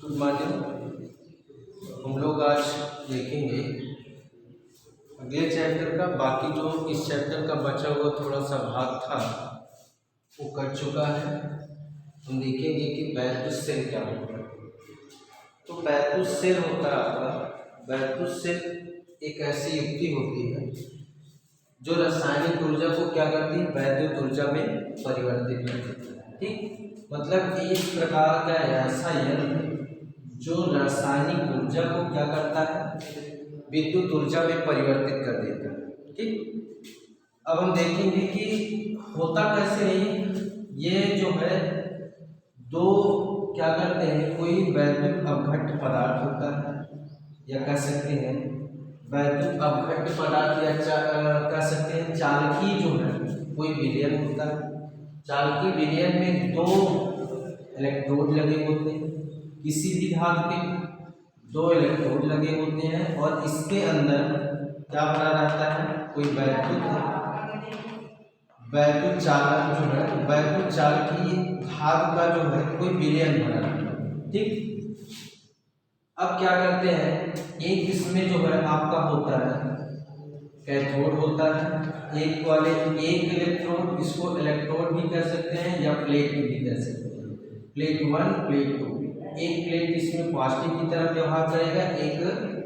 Good morning. हम लोग आज देखेंगे अगले चैप्टर का बाकी जो इस चैप्टर का बचा हुआ थोड़ा सा भाग था वो कर चुका है। हम देखेंगे कि बैतूस सेल क्या होता है। तो बैतूस सेल होता है आपका, बैतूस सेल एक ऐसी युक्ति होती है जो रासायनिक ऊर्जा को क्या करती है, वैद्युत ऊर्जा में परिवर्तित करती है। ठीक, मतलब एक प्रकार का ऐसा यंत्र जो रासायनिक ऊर्जा को क्या करता है, विद्युत ऊर्जा में परिवर्तित कर देता है। ठीक, अब हम देखेंगे कि होता कैसे है। ये जो है दो क्या करते हैं, कोई वैद्युत अपघट्य पदार्थ होता है या कह सकते हैं वैद्युत अपघट्य पदार्थ या कह सकते हैं चालकीय जो है कोई विलयन होता है। चालकीय विलयन में दो इलेक्ट्रोड लगे होते हैं, किसी भी धातु के दो इलेक्ट्रोड लगे होते हैं और इसके अंदर क्या बना रहता है, कोई वैद्युत चालक जो है, वैद्युत चालकीय धातु का जो है कोई विलयन बना रहता है। ठीक, अब क्या करते हैं, एक इसमें जो है आपका होता है कैथोड होता है, एक वाले एक इलेक्ट्रोड, इसको इलेक्ट्रोड भी कह सकते हैं या प्लेट भी कह सकते हैं, प्लेट 1 प्लेट 2। एक प्लेट इसमें पॉजिटिव की तरफ व्यवहार करेगा, एक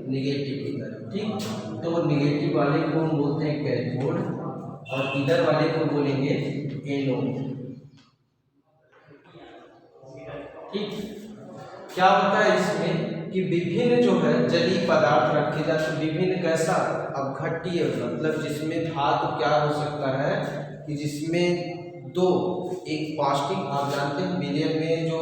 निगेटिव की तरफ। ठीक, तो निगेटिव वाले को हम बोलते हैं कैथोड और इधर वाले को बोलेंगे एनोड। ठीक, क्या होता है इसमें कि विभिन्न जो है जलीय पदार्थ रखे जाते हैं, विभिन्न कैसा अपघट्य, मतलब जिसमें धातु क्या हो सकता है कि जिसमें दो, एक पॉजिटिव, आप जानते हैं विलयन में जो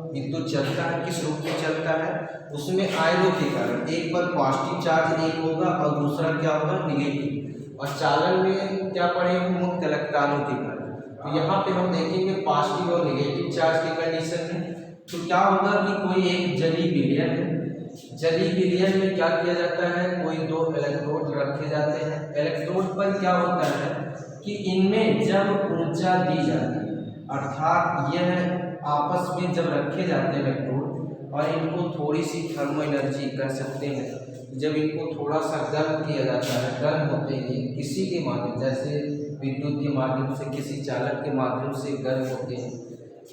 विद्युत चलता है किस रूप में चलता है, उसमें आयनों के कारण एक पर पॉजिटिव चार्ज एक होगा और दूसरा क्या होगा निगेटिव, और चालन में क्या पड़ेगा मुक्त इलेक्ट्रॉनों के कारण। तो यहाँ पे हम देखेंगे पॉजिटिव और निगेटिव चार्ज के कंडीशन में तो क्या होगा कि कोई एक जलीय विलयन है, जलीय विलयन में क्या किया जाता है, कोई दो इलेक्ट्रोड रखे जाते हैं। इलेक्ट्रोड पर क्या होता है कि इनमें जब ऊर्जा दी जाती है, अर्थात यह आपस में जब रखे जाते हैं इलेक्ट्रोड और इनको थोड़ी सी थर्मो एनर्जी कह सकते हैं, जब इनको थोड़ा सा गर्म किया जाता है, गर्म होते हैं किसी के माध्यम, जैसे विद्युत के माध्यम से, किसी चालक के माध्यम से गर्म होते हैं,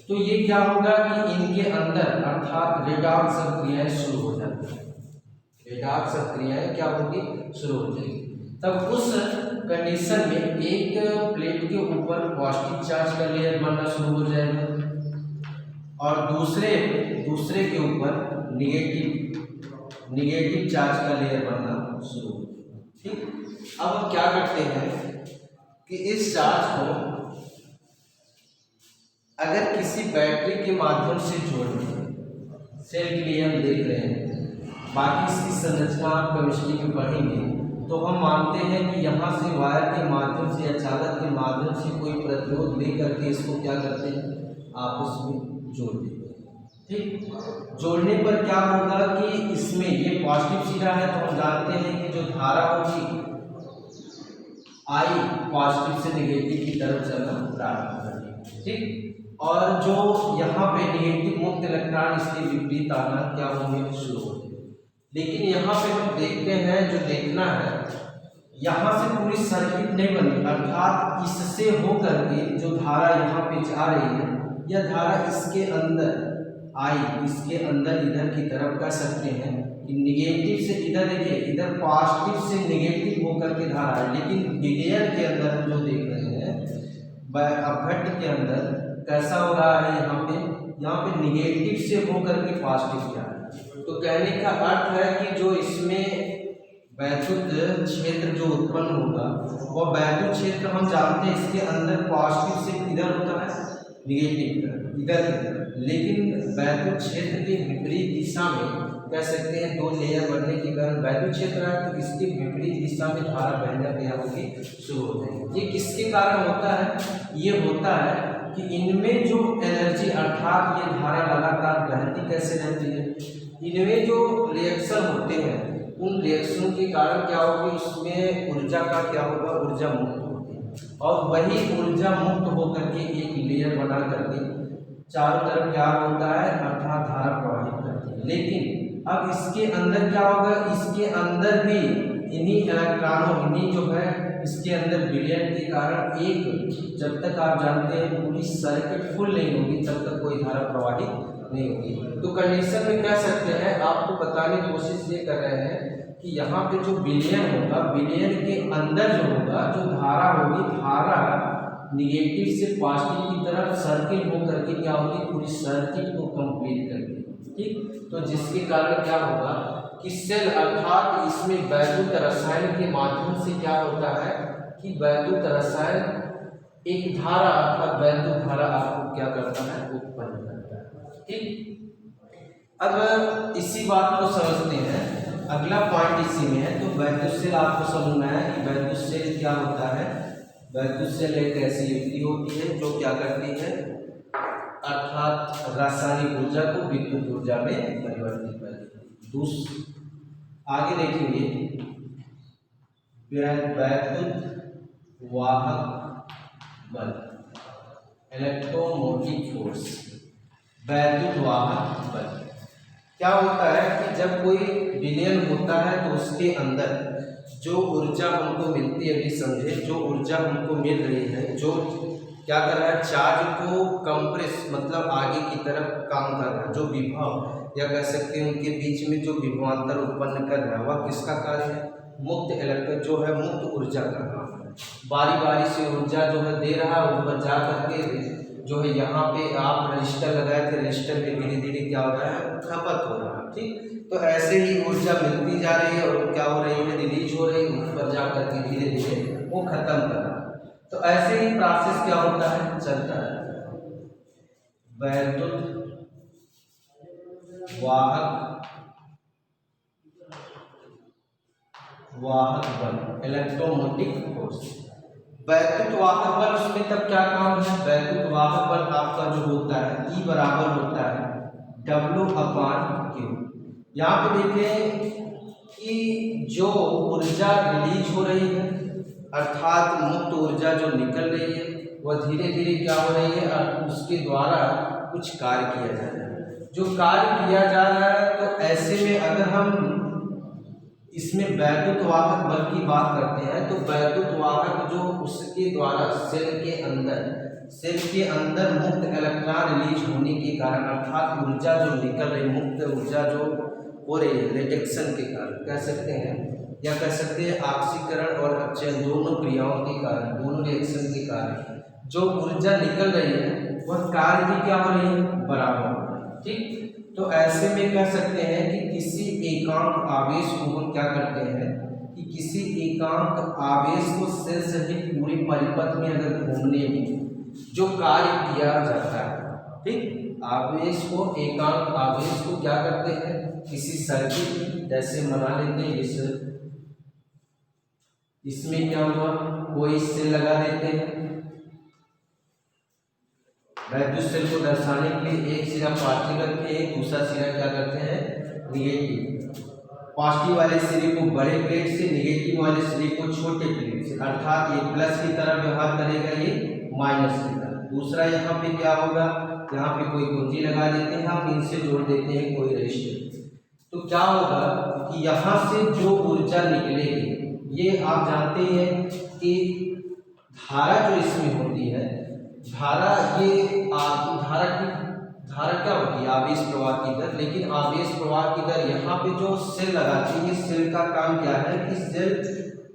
तो ये क्या होगा कि इनके अंदर अर्थात रेडॉक्स क्रियाएं शुरू हो जाती है। रेडॉक्स क्रियाएं क्या होगी, शुरू हो जाएगी। तब उस कंडीशन में एक प्लेट के ऊपर पॉजिटिव चार्ज का लेयर बनना शुरू हो जाएगा और दूसरे के ऊपर निगेटिव चार्ज का लेयर बनना शुरू हो जाएगा। ठीक, अब हम क्या करते हैं कि इस चार्ज को अगर किसी बैटरी के माध्यम से जोड़ना, सेल के लिए हम देख रहे हैं, बाकी इसकी संरचना आप केमिस्ट्री में पढ़ेंगे, तो हम मानते हैं कि यहाँ से वायर के माध्यम से या चालक के माध्यम से कोई प्रतिरोध लेकर के इसको क्या करते हैं, आपस में जोड़ देते हैं। ठीक, जोड़ने पर क्या होगा कि इसमें ये पॉजिटिव सिरा है तो हम जानते हैं कि जो धारा होगी आई पॉजिटिव से निगेटिव की तरफ चलना प्रारंभ करेगी। ठीक, और जो यहाँ पे निगेटिव मुक्त इलेक्ट्रॉन इसके विपरीत आना क्या होंगे, शुरू होंगे। लेकिन यहाँ पे हम देखते हैं, जो देखना है यहाँ से पूरी सर्किट नहीं बनी, अर्थात इससे होकर के जो धारा यहाँ पे जा रही है, यह धारा इसके अंदर आई, इसके अंदर इधर की तरफ कह सकते हैं कि निगेटिव से इधर, देखिए इधर पॉजिटिव से निगेटिव होकर के धारा है, लेकिन विलयन के अंदर हम जो देख रहे हैं अपघट्य के अंदर कैसा हो रहा है, यहाँ पे निगेटिव से होकर के पॉजिटिव जा रहा है। तो कहने का अर्थ है कि जो इसमें वैद्युत क्षेत्र जो उत्पन्न होगा वह वैद्युत क्षेत्र हम जानते हैं इसके अंदर पॉजिटिव से इधर होता है, निगेटिव इधर की तरफ, लेकिन वैद्युत क्षेत्र के विपरीत दिशा में कह सकते हैं दो लेयर बनने के कारण वैद्युत क्षेत्र है, तो इसके विपरीत दिशा में धारा बहना क्या होगी, शुरू हो जाएगी। ये किसके कारण होता है, ये होता है कि इनमें जो एनर्जी अर्थात ये धारा लगातार बहती कैसे रहती है, इनमें जो रिएक्शन होते हैं उन रिएक्शनों के कारण क्या होगी, उसमें ऊर्जा का क्या होगा, ऊर्जा मुक्त होती है और वही ऊर्जा मुक्त होकर के एक लेयर बना करके चारों तरफ क्या होता है, अर्थात धारा प्रवाहित करती है। लेकिन अब इसके अंदर क्या होगा, इसके अंदर भी इन्हीं इलेक्ट्रॉनों, इन्हीं जो है इसके अंदर विलयन के कारण एक, जब तक आप जानते हैं पूरी सर्किट फुल नहीं होगी तब तक कोई धारा प्रवाहित नहीं होगी। तो कंडीशन में कह सकते हैं, आपको बताने की कोशिश ये कर रहे हैं कि यहाँ पे जो विलयन होगा, विलयन के अंदर जो होगा, जो धारा होगी, धारा निगेटिव से पॉजिटिव की तरफ सर्किल होकर के क्या होगी, पूरी सर्किट को कंप्लीट करती है। ठीक, तो जिसके कारण क्या होगा कि सेल अर्थात इसमें वैद्युत रसायन के माध्यम से क्या होता है कि वैद्युत रसायन एक धारा अर्थात वैद्युत धारा आपको क्या करता है, उत्पन्न करता है। ठीक, अब इसी बात को समझते हैं, अगला पॉइंट इसी में है। तो वैद्युत सेल आपको समझना है कि वैद्युत सेल क्या होता है। वैद्युत सेल एक ऐसी युक्ति होती है जो क्या करती है, अर्थात रासायनिक ऊर्जा को विद्युत ऊर्जा में परिवर्तित करती है। आगे देखेंगे, वैद्युत वाहक बल, इलेक्ट्रोमोटिव फोर्स। वैद्युत वाहक बल क्या होता है कि जब कोई विलयन होता है तो उसके अंदर जो ऊर्जा हमको मिलती है, अभी समझे, जो ऊर्जा हमको मिल रही है, जो क्या कर रहा है, चार्ज को कंप्रेस मतलब आगे की तरफ काम कर रहा है, जो विभव या कह सकते हैं उनके बीच में जो विभवांतर उत्पन्न कर रहा है, वह किसका कार्य है, मुक्त इलेक्ट्रॉन जो है, मुक्त ऊर्जा का काम है। बारी बारी से ऊर्जा जो है दे रहा है, ऊपर जा करके जो है यहाँ पे आप रजिस्टर लगाए थे, रजिस्टर में धीरे धीरे क्या हो रहा है, खपत हो रहा है। ठीक, तो ऐसे ही ऊर्जा मिलती जा रही है और क्या हो रही है, रिलीज हो रही है, ऊपर जा करके धीरे धीरे वो खत्म कर रहा है। तो ऐसे ही प्रोसेस क्या होता है, चलता है। वैद्युत वाहक बल, इलेक्ट्रोमोटिव फोर्स। वैद्युत वाहक बल, उसमें तब क्या काम है, वैद्युत वाहक बल आपका जो होता है E बराबर होता है W/Q। यहाँ पे देखें कि जो ऊर्जा रिलीज हो रही है अर्थात मुक्त ऊर्जा जो निकल रही है वह धीरे धीरे क्या हो रही है, और उसके द्वारा कुछ कार्य किया जा रहा है। जो कार्य किया जा रहा है, तो ऐसे में अगर हम इसमें वैद्युत वाहक बल की बात करते हैं तो वैद्युत वाहक जो उसके द्वारा सेल के अंदर मुक्त इलेक्ट्रॉन रिलीज होने के कारण अर्थात ऊर्जा जो निकल रही, मुक्त ऊर्जा जो हो रही है रिडक्शन के कारण कह सकते हैं, या कह सकते हैं ऑक्सीकरण और अपचयन दोनों क्रियाओं के कारण, दोनों रिएक्शन के कारण जो ऊर्जा निकल रही है वह कार्य भी क्या हो रही है, बराबर। ठीक, तो ऐसे में कह सकते हैं कि किसी एकांक आवेश को हम क्या करते हैं कि किसी एकांक आवेश को सेल सहित पूरे परिपथ में अगर घूमने में जो कार्य किया जाता है, ठीक, आवेश को, एकांक आवेश को क्या करते हैं, किसी सर्किट जैसे बना लेते हैं, इसमें क्या हुआ, कोई सेल लगा देते हैं। वैद्युत सेल को दर्शाने के लिए एक सिरा पॉजिटिव रखते हैं, दूसरा सिरा क्या करते हैं, निगेटिव। पॉजिटिव वाले सिरे को बड़े प्लेट से, निगेटिव वाले सिरे को छोटे प्लेट से, अर्थात ये प्लस की तरह व्यवहार करेगा, ये माइनस की तरह। दूसरा यहाँ पे क्या होगा, यहाँ पे कोई कुंजी लगा देते हैं हम, इनसे जोड़ देते हैं कोई रजिस्टर। तो क्या होगा कि यहाँ से जो ऊर्जा निकलेगी, ये आप जानते हैं कि धारा जो इसमें होती है, धारा क्या होती है, आवेश प्रवाह की दर। लेकिन आवेश प्रवाह की दर यहाँ पे जो सेल लगाती है, सेल का काम क्या है कि सेल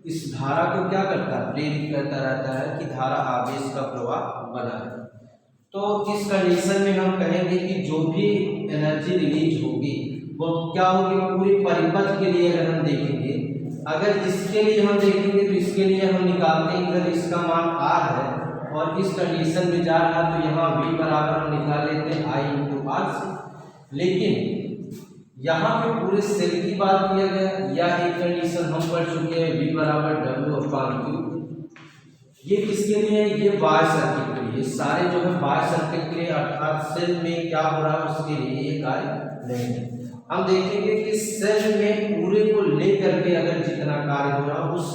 इस धारा को क्या करता है, प्रेरित करता रहता है कि धारा आवेश का प्रवाह बना है। तो इस कंडीशन में हम कहेंगे कि जो भी एनर्जी रिलीज होगी वो क्या होगी, पूरे परिपथ के लिए अगर हम देखेंगे, अगर इसके लिए हम देखेंगे तो इसके लिए हम निकालते हैं, अगर इसका मान R है और इस कंडीशन में जा रहा है तो यहाँ V बराबर हम निकाल लेते हैं I/R। लेकिन यहाँ पे पूरे सेल की बात किया गया, या एक कंडीशन हम पढ़ चुके हैं V बराबर W/Q। ये किसके लिए है, ये बाह्य सर्किट के लिए, सारे जो है बाह्य सर्किट के लिए, अर्थात सेल में क्या हो रहा है उसके लिए ये कार्य नहीं है। हम देखेंगे कि सेल में पूरे को लेकर के अगर जितना कार्य हो रहा है उस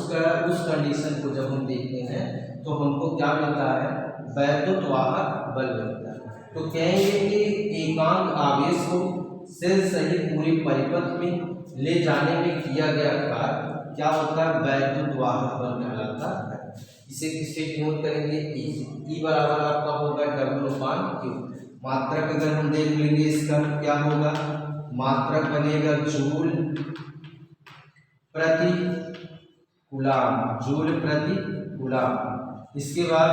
कंडीशन को जब हम देखते हैं तो हमको क्या मिलता है, वैद्युत वाहक बल बनता है। तो कहेंगे कि एकांक आवेश को सेल सहित पूरे परिपथ में ले जाने में किया गया कार्य क्या होता है, वैद्युत वाहक बल कहलाता है। इसे किससे डिनोट करेंगे, ई बराबर आपका होगा W/Q। मात्रक अगर हम देख लेंगे इसका क्या होगा, मात्रक बनेगा जूल प्रति कूलाम, जूल प्रति कूलाम। इसके बाद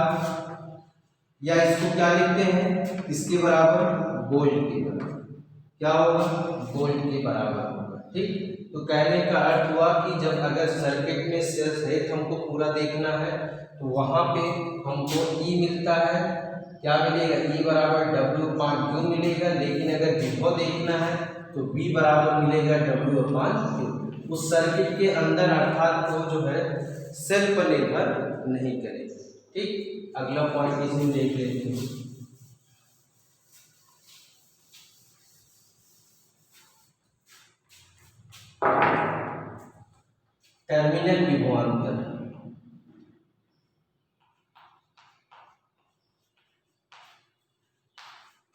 या इसको क्या लिखते हैं, इसके बराबर वोल्ट के बराबर, क्या होगा, वोल्ट के बराबर होगा। ठीक, तो कहने का अर्थ हुआ कि जब अगर सर्किट में सेल सहित हमको पूरा देखना है तो वहां पे हमको ई मिलता है, क्या मिलेगा, ई बराबर W/Q मिलेगा। लेकिन अगर विभव देखना है तो V बराबर मिलेगा W/Q। उस सर्किट के अंदर अर्थात वो जो है सेल पर निर्भर नहीं करेगा। ठीक, अगला पॉइंट इसमें देख लेते हैं। टर्मिनल विभवांतर,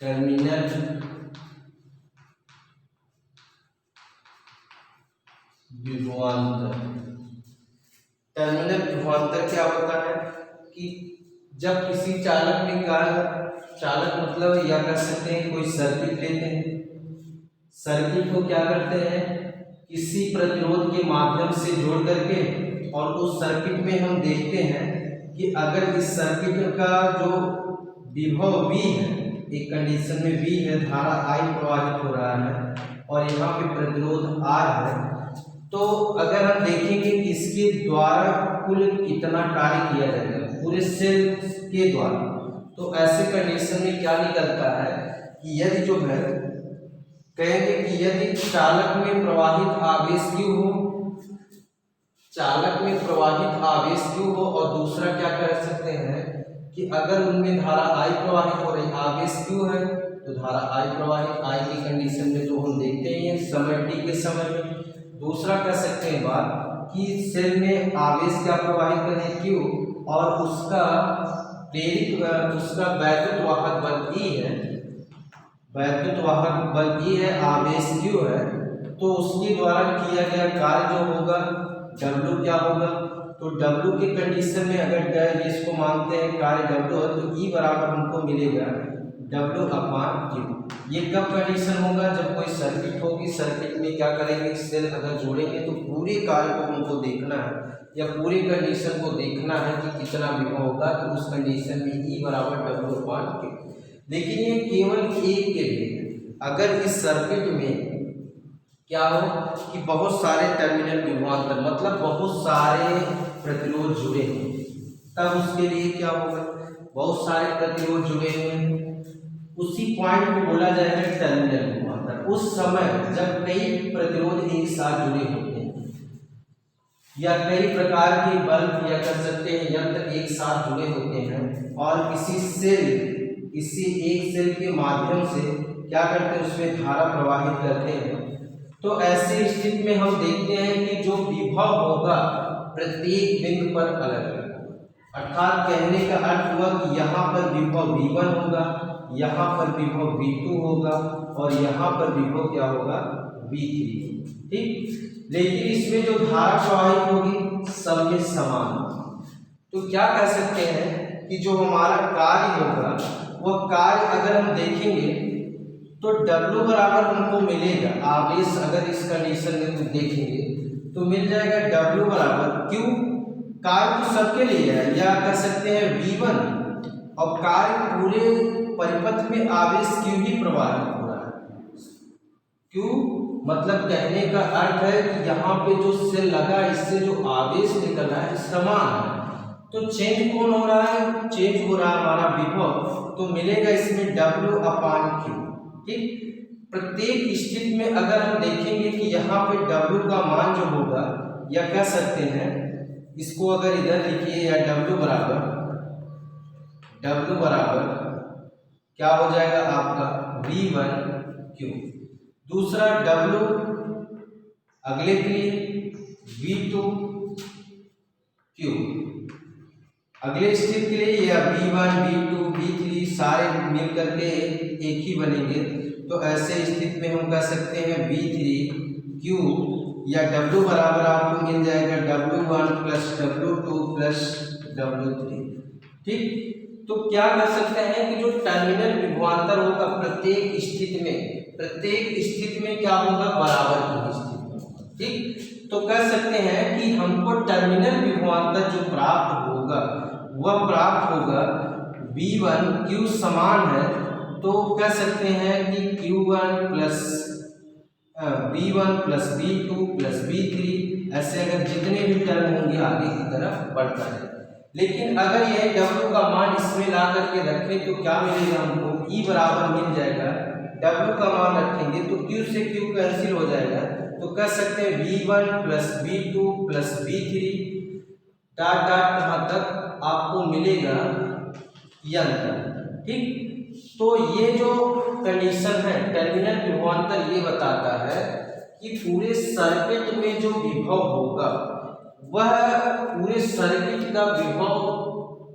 टर्मिनल विभवांतर, टर्मिनल विभवांतर क्या होता है कि जब किसी चालक में चालक मतलब या कह सकते हैं कोई सर्किट लेते हैं, सर्किट को क्या करते हैं किसी प्रतिरोध के माध्यम से जोड़ करके, और उस सर्किट में हम देखते हैं कि अगर इस सर्किट का जो विभव V है, एक कंडीशन में V है, धारा I प्रवाहित हो रहा है और यहाँ पे प्रतिरोध R है, तो अगर हम देखेंगे कि इसके द्वारा कुल कितना कार्य किया जाएगा पूरे सेल के द्वारा, तो ऐसे कंडीशन में क्या निकलता है कि यदि जो है कहेंगे कि यदि चालक में प्रवाहित आवेश Q हो, चालक में प्रवाहित आवेश Q हो, और दूसरा क्या कर सकते हैं कि अगर उनमें धारा I प्रवाहित हो रही, आवेश Q है तो धारा I प्रवाहित, I की कंडीशन में तो हम देखते ही हैं समय t के समय में। दूसरा कह सकते हैं बात कि सेल में आवेश क्या प्रवाहित करें Q, और उसका प्रेरित उसका वैद्युत वाहक बल E है, वैद्युत वाहक बल E है, आवेश Q है, तो उसके द्वारा किया गया कार्य जो होगा W क्या होगा, तो W के कंडीशन में अगर इसको मानते हैं कार्य W है तो E बराबर हमको मिलेगा W/Q। ये कब कंडीशन होगा, जब कोई सर्किट होगी, सर्किट में क्या करेंगे सेल अगर जोड़ेंगे तो पूरे कार्य को हमको देखना है या पूरे कंडीशन को देखना है कि कितना विभव होगा, तो उस कंडीशन में E बराबर W/Q। लेकिन ये केवल एक के लिए, अगर इस सर्किट में क्या हो कि बहुत सारे टर्मिनल विभवांतर मतलब बहुत सारे प्रतिरोध जुड़े हैं, तब उसके लिए क्या होगा, बहुत सारे प्रतिरोध जुड़े हैं, उसी पॉइंट को बोला जाएगा टर्मिनल विभवांतर। उस समय जब कई प्रतिरोध एक साथ जुड़े होते हैं या कई प्रकार के बल्ब या कर सकते हैं यंत्र एक साथ जुड़े होते हैं और किसी एक सेल के माध्यम से क्या करते हैं उसमें धारा प्रवाहित करते हैं, तो ऐसी स्थिति में हम देखते हैं कि जो विभव होगा प्रत्येक बिंदु पर अलग अलग होगा। अर्थात कहने का अर्थ हुआ कि यहाँ पर विभव V1 होगा, यहाँ पर विभव V2 होगा और यहाँ पर विभव क्या होगा V3। ठीक, लेकिन इसमें जो धारा प्रवाहित होगी सब में समान होगी। तो क्या कह सकते हैं कि जो हमारा कार्य होगा वह कार्य अगर हम देखेंगे तो W बराबर हमको मिलेगा, आवेश अगर इस कंडीशन में देखेंगे तो मिल जाएगा W बराबर Q। कार्य तो सबके लिए है, या कह सकते हैं V1, और कार्य पूरे परिपथ में आवेश Q ही प्रवाहित हो रहा है। Q मतलब कहने का अर्थ है कि यहाँ पे जो सेल लगा इससे जो आवेश निकल रहा है समान है, तो चेंज कौन हो रहा है, चेंज हो रहा है हमारा विभव, तो मिलेगा इसमें W/Q। ठीक, प्रत्येक स्थिति में अगर हम देखेंगे कि यहाँ पे W का मान जो होगा, या कह सकते हैं इसको अगर इधर लिखिए या W बराबर क्या हो जाएगा आपका V1Q, दूसरा W अगले के लिए V2Q, अगले स्थिति के लिए या B1 B2 B3 सारे मिल करके एक ही बनेंगे। तो ऐसे स्थिति में हम कह सकते हैं B3Q या W बराबर आपको मिल जाएगा W1 plus W2 plus W3। ठीक, तो क्या कर सकते हैं कि जो टर्मिनल विभवांतर होगा प्रत्येक स्थिति में क्या होगा, बराबर की स्थिति। ठीक, तो कह सकते हैं कि हमको टर्मिनल विभवांतर जो प्राप्त होगा वह प्राप्त होगा V1 Q समान है, तो कह सकते हैं कि Q1 plus B1 plus B2 plus B3, ऐसे अगर जितने भी टर्म होंगे आगे की तरफ बढ़ता है। लेकिन अगर यह W का मान इसमें ला करके रखें तो क्या मिलेगा हमको, E बराबर मिल जाएगा। W का मान रखेंगे तो Q से Q कैंसिल हो जाएगा, तो कह सकते हैं V1 plus B2 plus B3 dot dot कहाँ तक आपको मिलेगा यन तक। ठीक, तो ये जो कंडीशन है टर्मिनल विभवांतर ये बताता है कि पूरे सर्किट में जो विभव होगा वह पूरे सर्किट का विभव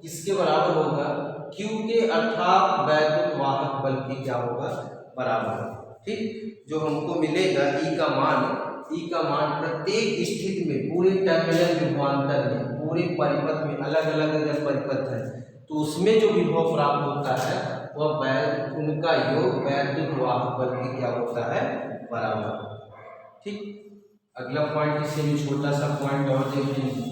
किसके बराबर होगा, Q के अर्थात वैद्युत वाहक बल के क्या होगा, बराबर। ठीक, जो हमको मिलेगा E का मान प्रत्येक स्थिति में पूरे टर्मिनल विभवांतर में पूरे परिपथ में अलग अलग अगर परिपथ है तो उसमें जो विभव प्राप्त होता है वह उनका योग वैद्युत वाहक बल के क्या होता है, बराबर। ठीक, अगला पॉइंट इससे भी छोटा सा पॉइंट और देखते हैं।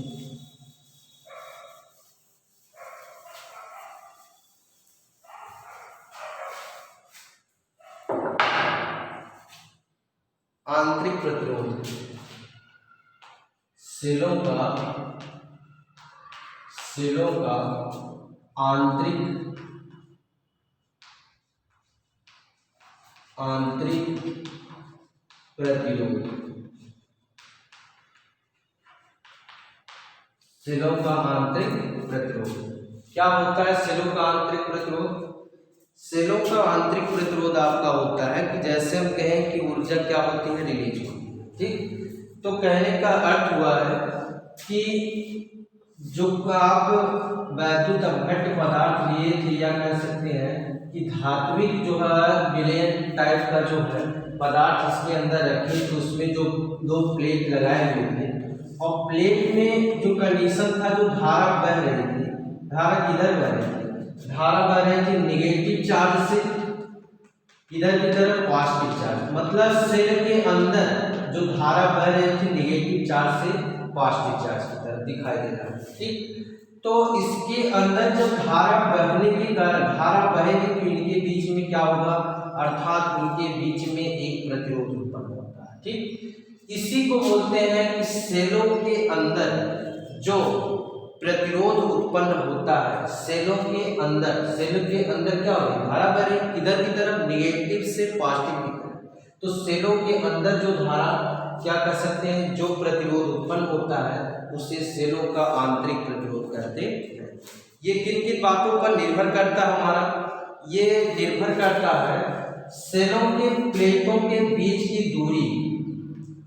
आंतरिक प्रतिरोध, सेलों का आंतरिक प्रतिरोध, सेलों का आंतरिक प्रतिरोध क्या होता है। सेलों का आंतरिक प्रतिरोध, सेलों का आंतरिक प्रतिरोध आपका होता है कि जैसे हम कहें कि ऊर्जा क्या होती है, रिलीज होती है। ठीक, तो कहने का अर्थ हुआ है कि जो आप वैद्युत अपघट्य पदार्थ लिए थे या कह सकते हैं कि धात्विक जो है विलयन टाइप का जो है पदार्थ इसके अंदर रखे, तो उसमें जो दो प्लेट लगाए हुए थे और प्लेट में जो कंडीशन था जो धारा बह रही थी, धारा किधर बह रही थी, धारा बह रही थी निगेटिव चार्ज से इधर की तरफ पॉजिटिव चार्ज, मतलब सेल के अंदर जो धारा बह रही थी निगेटिव चार्ज से पॉजिटिव चार्ज की तरफ दिखाई दे रहा है। ठीक, तो इसके अंदर जब धारा बहने के कारण धारा बहेगी तो इनके बीच में क्या होगा, अर्थात उनके बीच में एक प्रतिरोध उत्पन्न होता है। ठीक, इसी को बोलते हैं कि सेलों के अंदर जो प्रतिरोध उत्पन्न होता है, सेलों के अंदर क्या होगा, धारा बह रही इधर की तरफ निगेटिव से पॉजिटिव की तरफ, तो सेलों के अंदर जो धारा क्या कर सकते हैं, जो प्रतिरोध उत्पन्न होता है उसे सेलों का आंतरिक प्रतिरोध कहते हैं। ये किन किन बातों पर निर्भर करता है हमारा, ये निर्भर करता है सेलों के प्लेटों के बीच की दूरी।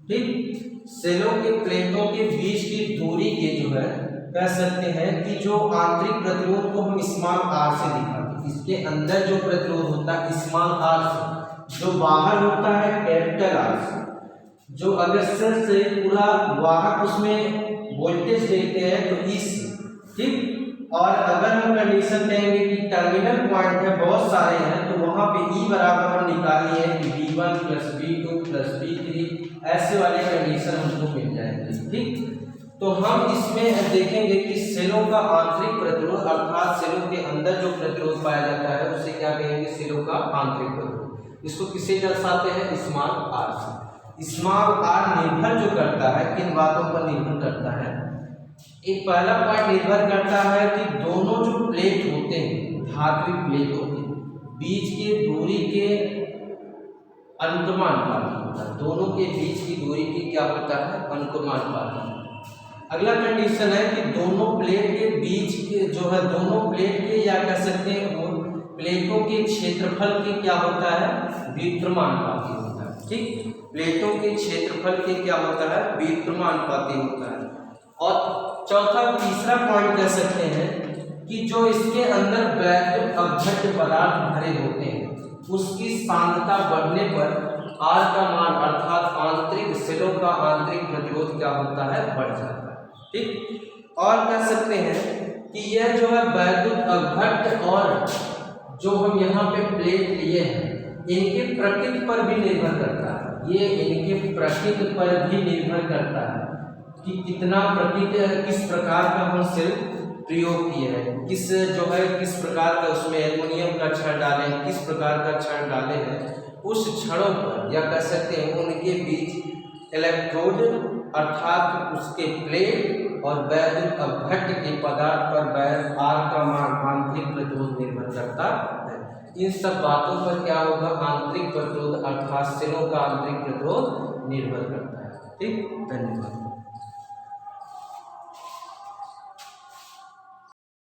ठीक, सेलों के प्लेटों के बीच की दूरी के जो है कह सकते हैं कि जो आंतरिक प्रतिरोध को हम स्मॉल r से दिखाते हैं, इसके अंदर जो प्रतिरोध होता है स्मॉल r से, जो बाहर होता है कैपिटल R से। जो अगर सेल से पूरा वाहक उसमें वोल्टेज देखते हैं तो इस, ठीक, और अगर हम कंडीशन देंगे कि टर्मिनल पॉइंट है बहुत सारे हैं तो वहां पे E बराबर हम निकालिए कि V1 plus V2 plus V3, ऐसे वाले कंडीशन हमको मिल जाएंगे। ठीक, तो हम इसमें देखेंगे कि सेलों का आंतरिक प्रतिरोध अर्थात सेलों के अंदर जो प्रतिरोध पाया जाता है उसे क्या कहेंगे, सेलों का आंतरिक प्रतिरोध। इसको किसे दर्शाते हैं, स्मॉल r से। स्मॉल r निर्भर जो करता है किन बातों पर निर्भर करता है, एक पहला पॉइंट निर्भर करता है कि दोनों जो प्लेट होते हैं धात्विक प्लेटों के बीच की दूरी के अनुक्रमानुपाती होता है, दोनों के बीच की दूरी की क्या होता है, अनुक्रमानुपाती। अगला कंडीशन है कि दोनों प्लेट के बीच के जो है दोनों प्लेट के या कह सकते हैं वो प्लेटों के क्षेत्रफल के क्या होता है, व्युत्क्रमानुपाती होता है। ठीक, प्लेटों के क्षेत्रफल के क्या होता है, व्युत्क्रमानुपाती होता है। और चौथा तीसरा पॉइंट कह सकते हैं कि जो इसके अंदर वैद्युत अवघट्य पदार्थ भरे होते हैं उसकी सांद्रता बढ़ने पर R का मान अर्थात आंतरिक सेलों का आंतरिक प्रतिरोध क्या होता है, बढ़ जाता है। ठीक, और कह सकते हैं कि यह जो है वैद्युत अवघट्य और जो हम यहाँ पे प्लेट लिए हैं इनके प्रकृति पर भी निर्भर करता है। ये इनके प्रकृति पर भी निर्भर करता है कि कितना प्रकृति किस प्रकार का हम सेल प्रयोग किए हैं, किस जो है किस प्रकार का उसमें एल्युमिनियम का छड़ डाले हैं, किस प्रकार का छड़ डाले हैं, उस छड़ों पर या कह सकते हैं उनके बीच इलेक्ट्रोड अर्थात उसके प्लेट और वैद्युत अवघट्य के पदार्थ पर R का मान आंतरिक प्रतिरोध निर्भर करता है। इन सब बातों पर क्या होगा, आंतरिक प्रतिरोध अर्थात सेलों का आंतरिक प्रतिरोध निर्भर करता है। ठीक, धन्यवाद।